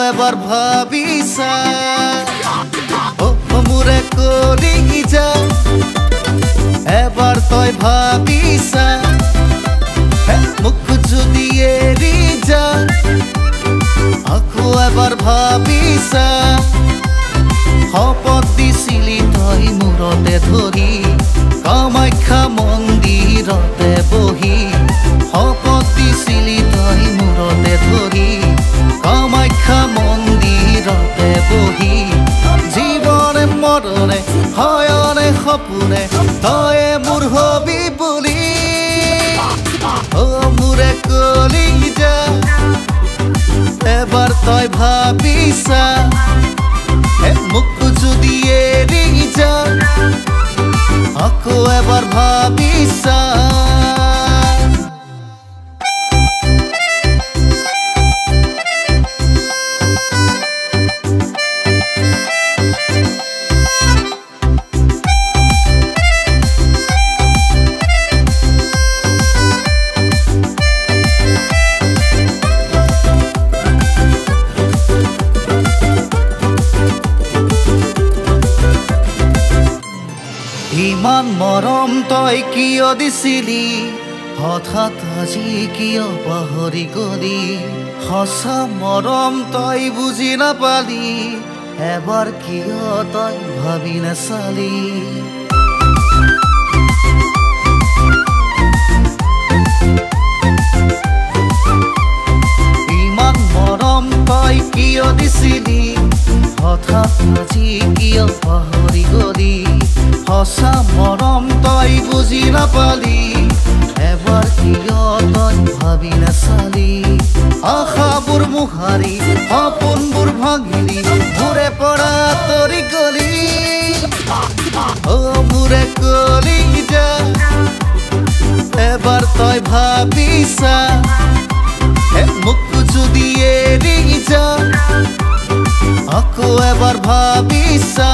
এবাৰ ভাবিছা মোৰে কলিজা এবাৰ তই ভাবিছা মোক যদি এৰি যা আকৌ এবাৰ ভাবিছা শপত দিছিলি তই মূৰতে ধৰি কামাখ্যা মন্দিৰতে বহি শপত দিছিলি তই মূৰতে ধৰি কামাখ্যা মন্দিৰতে বহি জীৱনে মৰণে হয়নে সপোনে তয়ে মোৰ হবি বুলি মোৰে কলিজা এবাৰ তই ভাবিছা মোক যদি এৰি যা আকৌ এবাৰ ভাবিছা ইমান মৰম তই কিয় দিছিলি হঠাৎ আজি কিয় পাহৰি গলি সঁচা মৰম তই বুজি নাপালি এবাৰ কিয় তই ভাবি নাচালি ইমান মৰম তই কিয় দিছিলি হঠাৎ আজি কিয় পাহৰি গলি সঁচা মৰম তই বুজি নাপালি এবাৰ কিয় তই ভাবি নাচালি আশাবোৰ মোহাৰি সপোনবোৰ ভাঙিলি মোৰে পৰা তৰি গলি মোৰে কলিজা এবাৰ তই ভাবিছা মোক যদি এৰি যা আকৌ এবাৰ ভাবিছা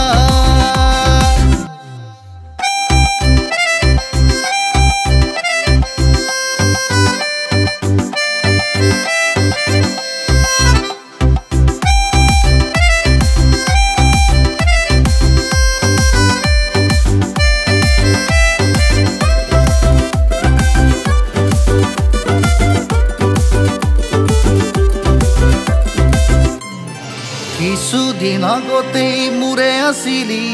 কিছুদিন আগতেই মোৰে আছিলি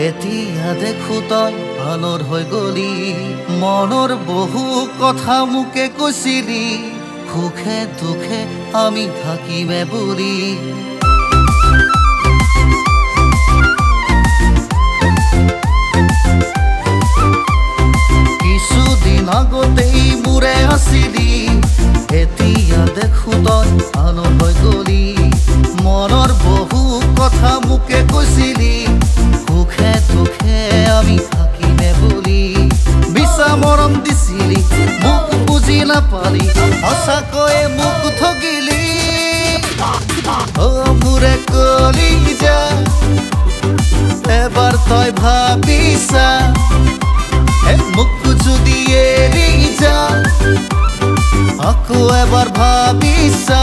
এতিয়া দেখো তই আনৰ হৈ গলি মনৰ বহু কথা মোকে কৈছিলি সুখে দুখে আমি থাকিমে বুলি কিছুদিন আগতেই মোৰে আছিলি এতিয়া দেখো তই আনৰ হৈ গলি মনৰ বহু কথা মোকে কৈছিলি সুখে দুখে আমি থাকিমে বুলি বিছা মৰম দিছিলি মোক বুজি নাপালি সঁচাকৈয়ে মোক ঠগিলি মোৰে কলিজা এবাৰ তই ভাবিছা মোক যদি এৰি যা আকৌ এবাৰ ভাবিছা